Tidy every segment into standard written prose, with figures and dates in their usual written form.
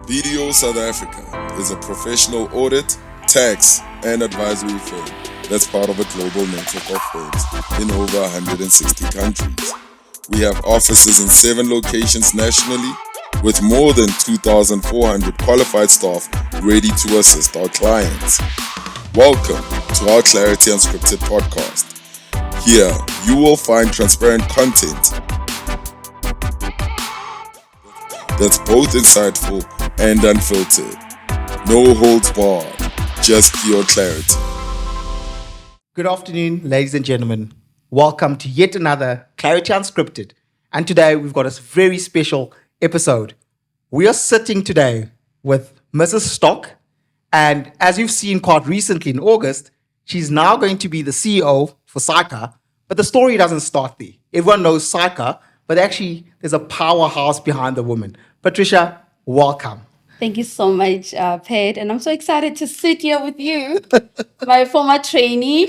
BDO South Africa is a professional audit, tax, and advisory firm that's part of a global network of firms in over 160 countries. We have offices in 7 locations nationally with more than 2,400 qualified staff ready to assist our clients. Welcome to our Clarity Unscripted podcast. Here, you will find transparent content that's both insightful and unfiltered. No holds barred, just pure clarity. Good afternoon, ladies and gentlemen. Welcome to yet another Clarity Unscripted. And today we've got a very special episode. We are sitting today with Mrs. Stock. And as you've seen quite recently in August, she's now going to be the CEO for SAICA. But the story doesn't start there. Everyone knows SAICA, but actually there's a powerhouse behind the woman. Patricia, welcome. Thank you so much, Pat. And I'm so excited to sit here with you, my former trainee.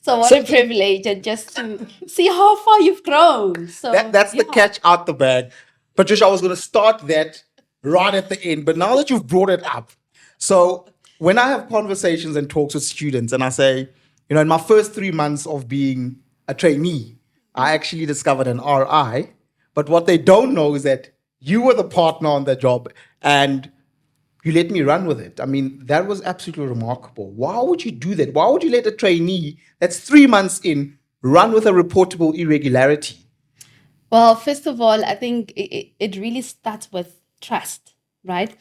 So what a privilege, and just to see how far you've grown. So That's the catch out the bag. Patricia, I was going to start that right at the end, but now that you've brought it up. So when I have conversations and talks with students and I say, in my first 3 months of being a trainee, I actually discovered an RI. But what they don't know is that you were the partner on the job and you let me run with it. I mean, that was absolutely remarkable. Why would you do that? Why would you let a trainee that's 3 months in run with a reportable irregularity? Well, first of all, I think it really starts with trust, right?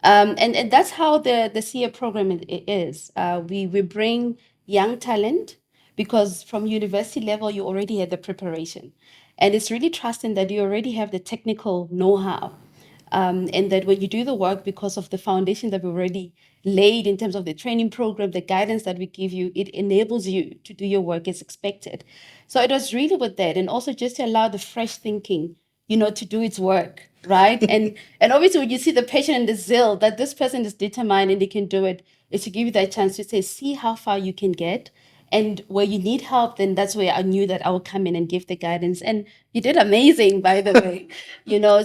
And that's how the CA program is. We bring young talent because from university level, you already had the preparation. And it's really trusting that you already have the technical know-how. And that when you do the work, because of the foundation that we already laid in terms of the training program, the guidance that we give you, it enables you to do your work as expected. So it was really with that, and also just to allow the fresh thinking, to do its work, right? and obviously when you see the passion and the zeal that this person is determined and they can do it, is to give you that chance to say, see how far you can get. And where you need help, then that's where I knew that I would come in and give the guidance. And you did amazing, by the way.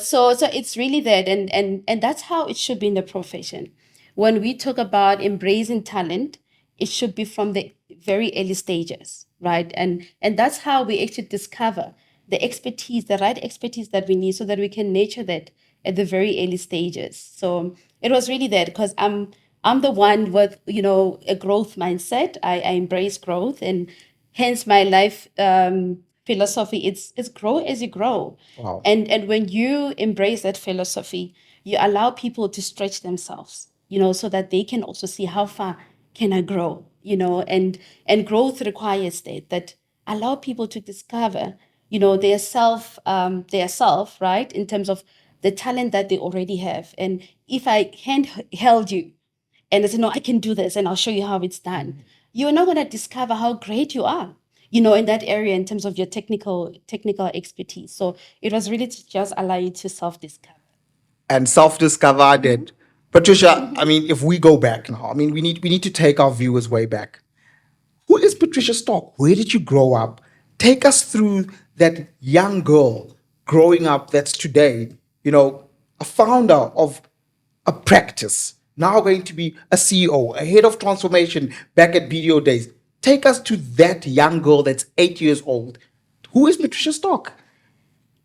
So it's really that. And that's how it should be in the profession. When we talk about embracing talent, it should be from the very early stages, right? And that's how we actually discover the expertise, the right expertise that we need so that we can nurture that at the very early stages. So it was really that, because I'm the one with, a growth mindset. I embrace growth, and hence my life philosophy. It's grow as you grow. Wow. And when you embrace that philosophy, you allow people to stretch themselves, so that they can also see how far can I grow, and growth requires that allow people to discover, their self, right, in terms of the talent that they already have. And if I held you and I said, no, I can do this and I'll show you how it's done, you're not going to discover how great you are, in that area in terms of your technical expertise. So it was really to just allow you to self-discover. And self-discover I did. Patricia, I mean, if we go back now, we need to take our viewers way back. Who is Patricia Stock? Where did you grow up? Take us through that young girl growing up that's today, a founder of a practice, now going to be a CEO, a head of transformation back at BDO days. Take us to that young girl that's 8 years old. Who is Patricia Stock?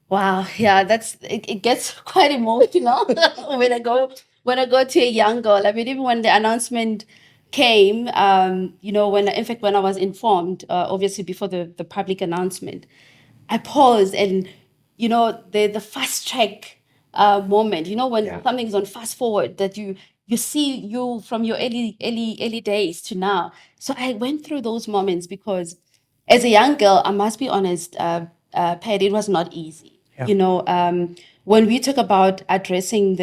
Wow, yeah, it gets quite emotional when I go to a young girl. I mean, even when the announcement came, when I was informed, obviously before the public announcement, I paused, and the fast track moment, when something's on fast forward, that you see you from your early days to now. So I went through those moments because as a young girl, I must be honest, Pat, it was not easy. Yeah. When we talk about addressing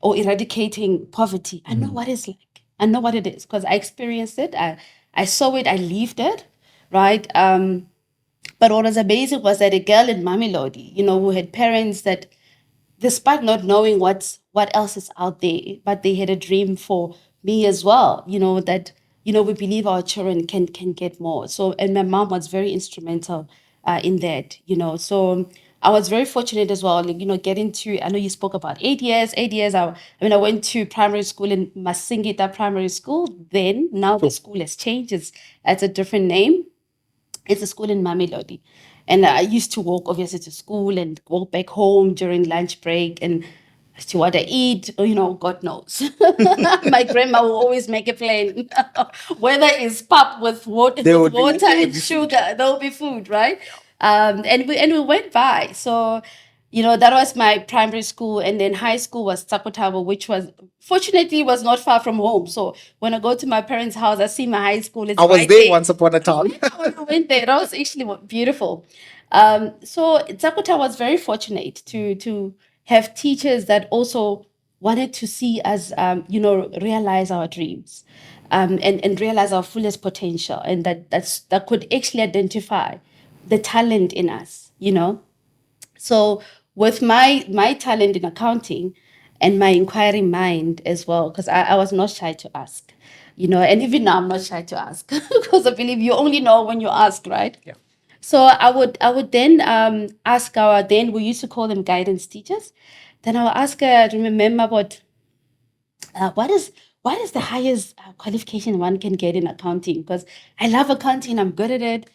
or eradicating poverty, I know what it's like. I know what it is because I experienced it. I saw it. I lived it, right? But what was amazing was that a girl in Mamelodi, who had parents that, despite not knowing what else is out there, but they had a dream for me as well, that, we believe our children can get more. So, and my mom was very instrumental in that, So I was very fortunate as well, like, getting to, I know you spoke about 8 years, 8 years. I went to primary school in Masingita Primary School. Then, now the school has changed. It's a different name. It's a school in Mamelodi. And I used to walk, obviously, to school and walk back home during lunch break. And as to what I eat, God knows. My grandma will always make a plan. Whether it's pap with water, There with would be- water and sugar, there will be food, right? And we went by. So, that was my primary school, and then high school was Takotabo, which was fortunately was not far from home. So when I go to my parents' house, I see my high school. It's I was right there once upon a time. when I went there. That was actually beautiful. So Zakota was very fortunate to have teachers that also wanted to see us, realize our dreams, and realize our fullest potential, and that could actually identify the talent in us. So with my talent in accounting and my inquiring mind as well, because I was not shy to ask, and even now I'm not shy to ask because I believe you only know when you ask, right? Yeah. So I would then ask then we used to call them guidance teachers. Then I would ask her to remember what what is the highest qualification one can get in accounting? Because I love accounting, I'm good at it.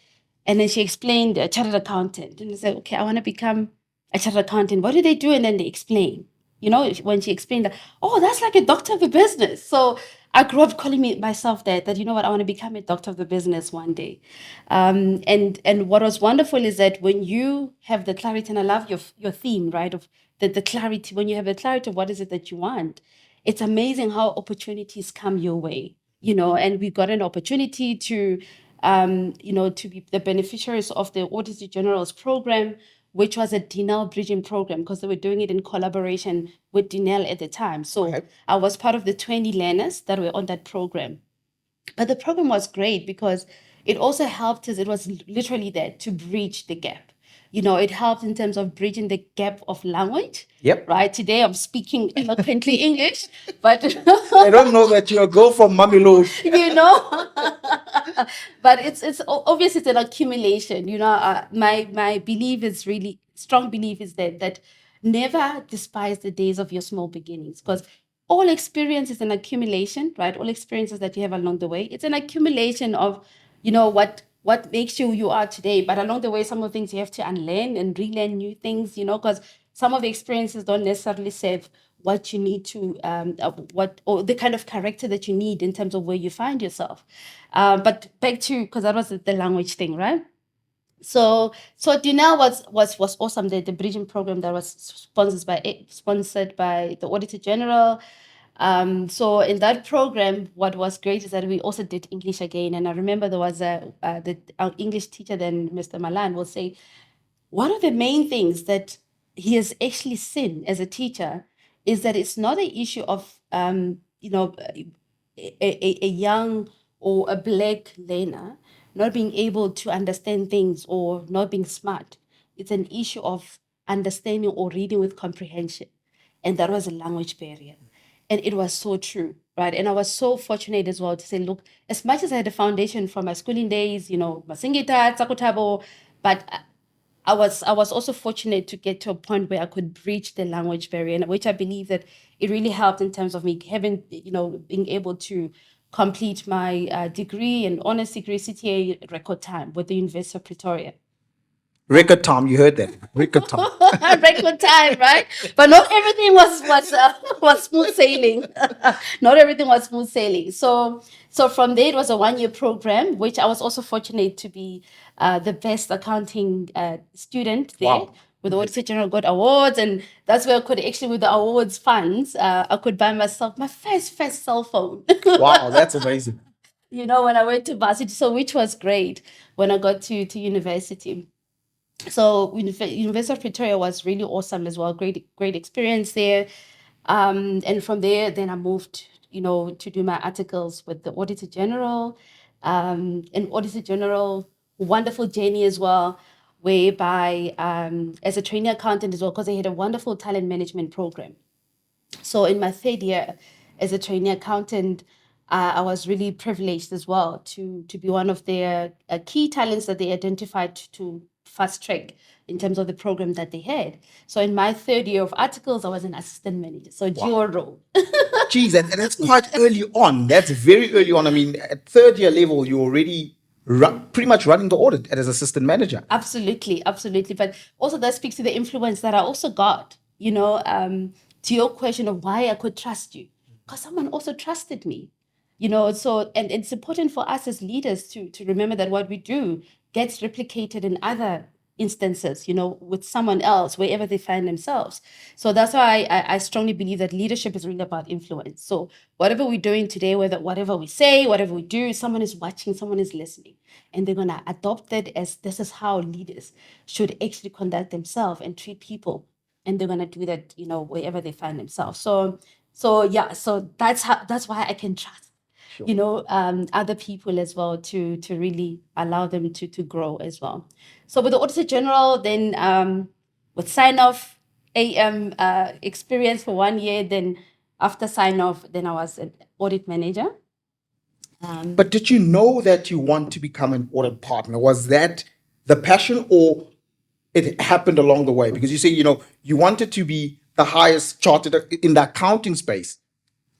And then she explained a chartered accountant. And I said, okay, I want to become a chartered accountant. What do they do? And then they explain. When she explained that, oh, that's like a doctor of the business. So I grew up calling myself that you know what, I want to become a doctor of the business one day. And what was wonderful is that when you have the clarity, and I love your theme, right, of the clarity, when you have the clarity of what is it that you want, it's amazing how opportunities come your way, and we got an opportunity to be the beneficiaries of the Auditor General's program, which was a DNL bridging program, because they were doing it in collaboration with DNL at the time. So Okay. I was part of the 20 learners that were on that program. But the program was great because it also helped us. It was literally there to bridge the gap. It helped in terms of bridging the gap of language. Yep. Right. Today I'm speaking eloquently English, but I don't know that you're a girl from Mamelodi. but it's obviously it's an accumulation. My belief is really strong belief is that never despise the days of your small beginnings, because all experience is an accumulation, right? All experiences that you have along the way, it's an accumulation of, what makes you are today. But along the way, some of the things you have to unlearn and relearn new things, because some of the experiences don't necessarily serve what you need to, or the kind of character that you need in terms of where you find yourself. But back to, because that was the language thing, right? So Dinel was awesome. The bridging program that was sponsored by the Auditor General. So in that program, what was great is that we also did English again. And I remember there was our English teacher then, Mr. Malan, will say, one of the main things that he has actually seen as a teacher is that it's not an issue of a young or a black learner not being able to understand things or not being smart. It's an issue of understanding or reading with comprehension. And that was a language barrier. And it was so true, right? And I was so fortunate as well to say, look, as much as I had a foundation from my schooling days, Masingita, Tsakotabo, but I was also fortunate to get to a point where I could breach the language barrier, and which I believe that it really helped in terms of me having, being able to complete my degree and honors degree CTA record time with the University of Pretoria. Record time, you heard that. Record time. Record time, right? But not everything was smooth sailing. Not everything was smooth sailing. So from there, it was a 1-year program, which I was also fortunate to be the best accounting student there. Wow. With the Auditor General got awards, and that's where I could actually, with the awards funds, I could buy myself my first cell phone. Wow, that's amazing. When I went to varsity, so which was great when I got to university. So University of Pretoria was really awesome as well. Great experience there. And from there, then I moved, to do my articles with the Auditor General. And Auditor General, wonderful journey as well, whereby as a trainee accountant as well, because they had a wonderful talent management program. So in my 3rd year as a trainee accountant, I was really privileged as well to be one of their key talents that they identified fast track in terms of the program that they had. So in my third year of articles, I was an assistant manager, so dual role. Geez, and that's quite early on. That's very early on. I mean, at third year level, you're already pretty much running the audit as assistant manager. Absolutely, absolutely. But also that speaks to the influence that I also got, to your question of why I could trust you, because someone also trusted me, so, and it's important for us as leaders to remember that what we do gets replicated in other instances, with someone else, wherever they find themselves. So that's why I strongly believe that leadership is really about influence. So whatever we're doing today, whatever we say, whatever we do, someone is watching, someone is listening, and they're going to adopt it as this is how leaders should actually conduct themselves and treat people. And they're going to do that, wherever they find themselves. So that's why I can trust other people as well to really allow them to grow as well. So with the Auditor General, then with sign-off AM experience for 1 year, then after sign-off, then I was an audit manager. But did you know that you want to become an audit partner? Was that the passion, or it happened along the way? Because you say, you wanted to be the highest chartered in the accounting space,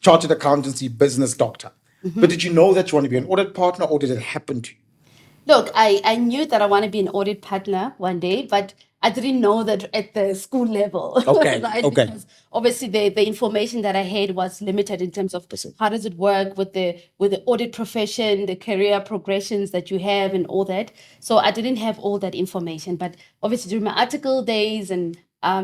chartered accountancy business doctor. But did you know that you want to be an audit partner, or did it happen to you? Look, I knew that I want to be an audit partner one day, but I didn't know that at the school level. Okay, right? okay. Because obviously the information that I had was limited in terms of how does it work with the audit profession, the career progressions that you have and all that. So I didn't have all that information. But obviously during my article days and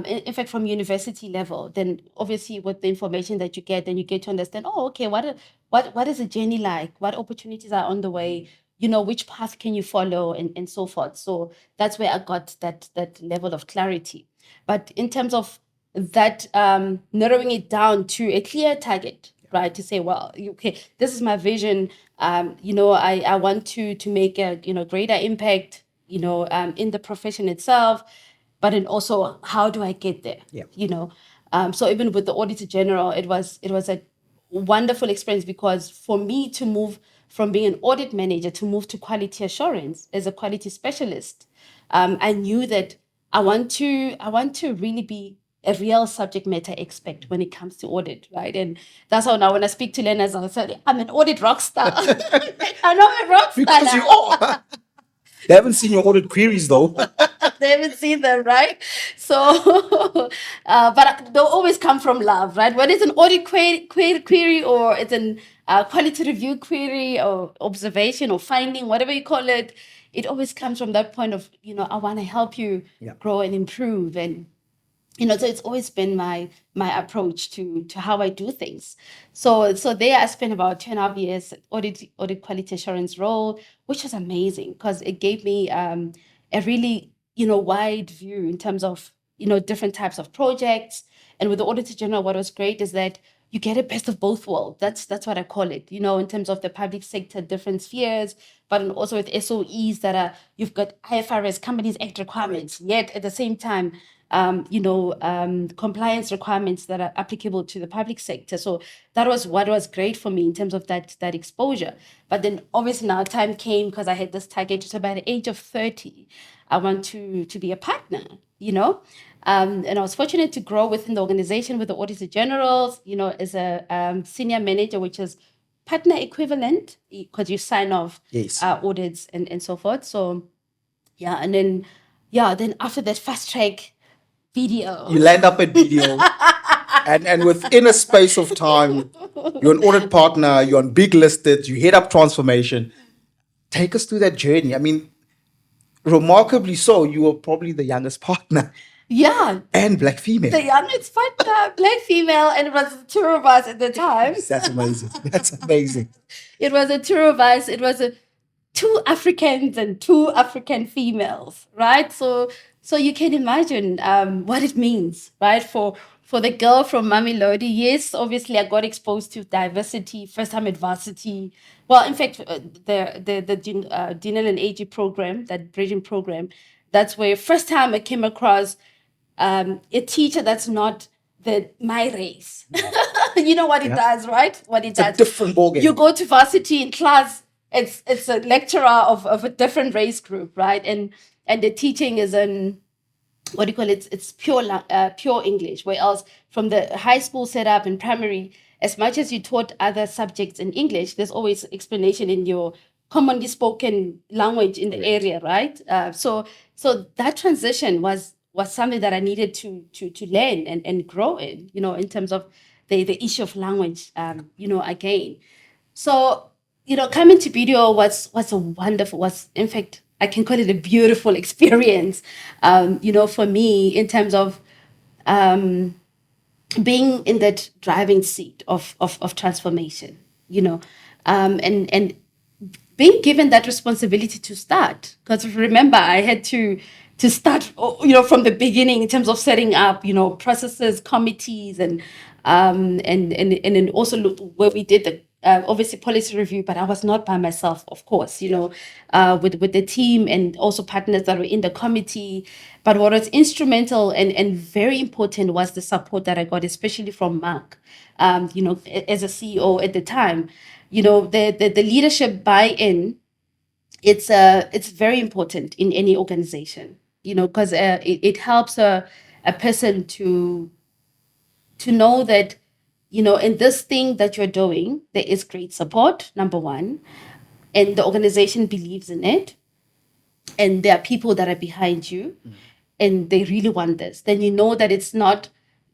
in fact from university level, then obviously with the information that you get, then you get to understand, okay, what is a journey like? What opportunities are on the way? Which path can you follow and so forth. So that's where I got that level of clarity. But in terms of that, narrowing it down to a clear target, right? To say, well, okay, this is my vision. I want to make a greater impact, in the profession itself, but then also how do I get there? Yeah. So even with the Auditor General, it was a wonderful experience, because for me to move from being an audit manager to move to quality assurance as a quality specialist, I knew that I want to really be a real subject matter expert when it comes to audit, right? And that's how now when I speak to learners, I say, I'm an audit rock star. I know I'm a rock star Because now. you are. They haven't seen your audit queries, though. They haven't seen them, right? So, but they'll always come from love, right? Whether it's an audit query or it's an quality review query or observation or finding, whatever you call it, it always comes from that point of, I want to help you grow and improve. And so it's always been my approach to how I do things. So there I spent about 2.5 years audit quality assurance role, which was amazing because it gave me a really wide view in terms of different types of projects. And with the Auditor General, what was great is that you get a best of both worlds. That's what I call it. In terms of the public sector, different spheres, but also with SOEs that you've got IFRS Companies Act requirements. Yet at the same time, compliance requirements that are applicable to the public sector. So that was what was great for me in terms of that exposure. But then obviously now time came because I had this target. So by the age of 30, I want to be a partner, and I was fortunate to grow within the organization with the Auditor General, as a senior manager, which is partner equivalent because you sign off audits and so forth. So and then after that fast track, video. You land up at video. and within a space of time, you're an audit partner, you're on big listed, you head up transformation. Take us through that journey. I mean, remarkably so, you were probably the youngest partner. Yeah. And black female. The youngest partner, black female, and it was two of us at the time. That's amazing. That's amazing. It was a two of us. It was two Africans and two African females, right? So you can imagine what it means, right? For the girl from Mamelodi, yes, obviously I got exposed to diversity, first time at varsity. Well, in fact, the Dinner and AG program, that bridging program, that's where first time I came across a teacher that's not my race. You know what it does, right? What it does. It's a different ballgame. You go to varsity in class, it's a lecturer of a different race group, right? And and the teaching is in, what do you call it? It's pure English. Whereas from the high school setup and primary, as much as you taught other subjects in English, there's always explanation in your commonly spoken language in the area, right? So that transition was something that I needed to learn and grow in, in terms of the issue of language, again. So, coming to BDO was in fact, I can call it a beautiful experience, for me, in terms of being in that driving seat of transformation, and being given that responsibility to start. Because remember, I had to start, from the beginning in terms of setting up, processes, committees, and then also look where we did the obviously policy review, but I was not by myself, of course, with the team and also partners that were in the committee. But what was instrumental and very important was the support that I got, especially from Mark, as a CEO at the time. The leadership buy-in, it's very important in any organization, because it helps a person to know that, in this thing that you're doing, there is great support, number one, and the organization believes in it, and there are people that are behind you, and they really want this. Then you know that it's not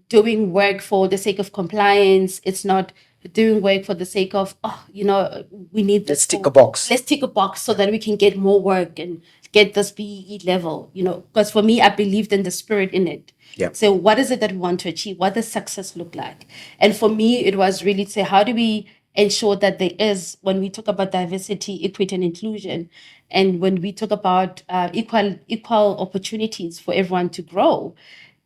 doing work for the sake of compliance. It's not doing work for the sake of, we need this. Let's tick a box. Let's tick a box so that we can get more work and get this BEE level, because for me, I believed in the spirit in it. Yeah. So what is it that we want to achieve? What does success look like? And for me, it was really to say, how do we ensure that there is, when we talk about diversity, equity, and inclusion, and when we talk about equal opportunities for everyone to grow,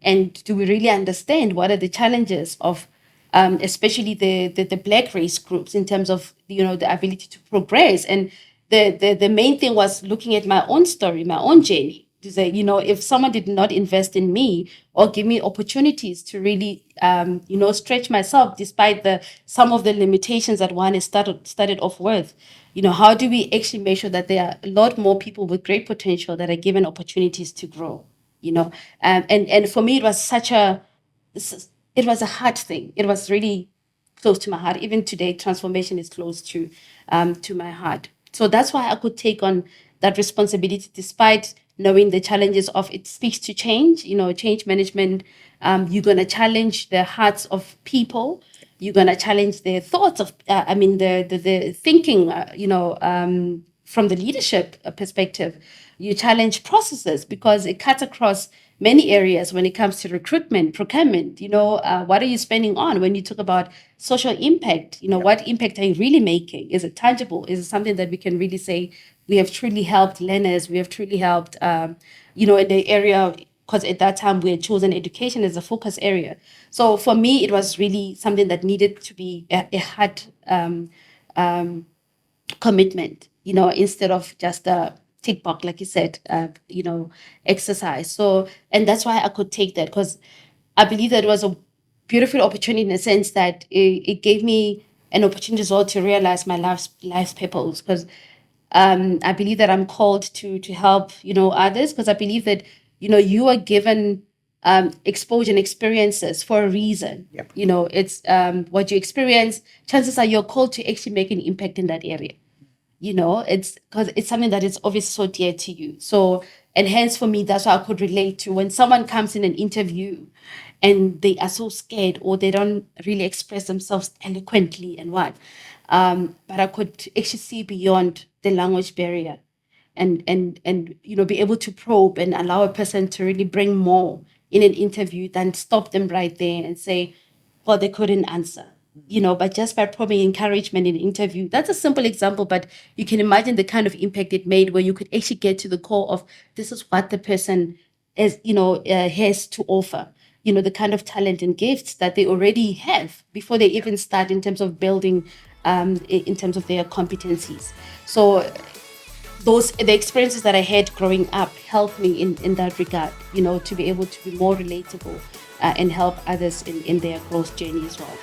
and do we really understand what are the challenges of especially the Black race groups in terms of, the ability to progress? And the main thing was looking at my own story, my own journey, to say, if someone did not invest in me or give me opportunities to really, stretch myself despite some of the limitations that one has started off with, how do we actually make sure that there are a lot more people with great potential that are given opportunities to grow, and for me, it was a hard thing. It was really close to my heart. Even today, transformation is close to my heart. So that's why I could take on that responsibility, despite knowing the challenges of it speaks to change, change management. You're going to challenge the hearts of people. You're going to challenge their thoughts of, the thinking, from the leadership perspective. You challenge processes because it cuts across many areas when it comes to recruitment, procurement. What are you spending on when you talk about social impact? What impact are you really making? Is it tangible? Is it something that we can really say we have truly helped learners? We have truly helped, in the area, because at that time we had chosen education as a focus area. So for me, it was really something that needed to be a hard commitment, instead of just a tick box, like you said, exercise. So, and that's why I could take that, because I believe that it was a beautiful opportunity in the sense that it gave me an opportunity as well to realize my life's purpose. Because I believe that I'm called to help, others, because I believe that, you are given exposure and experiences for a reason. Yep. It's what you experience. Chances are you're called to actually make an impact in that area. It's because it's something that is obviously so dear to you. So, and hence for me, that's why I could relate to when someone comes in an interview and they are so scared or they don't really express themselves eloquently and what. But I could actually see beyond the language barrier and be able to probe and allow a person to really bring more in an interview than stop them right there and say, well, they couldn't answer. But just by probing encouragement in an interview, that's a simple example, but you can imagine the kind of impact it made where you could actually get to the core of this is what the person is, has to offer, the kind of talent and gifts that they already have before they even start in terms of building, in terms of their competencies. So the experiences that I had growing up helped me in that regard, to be able to be more relatable and help others in their growth journey as well.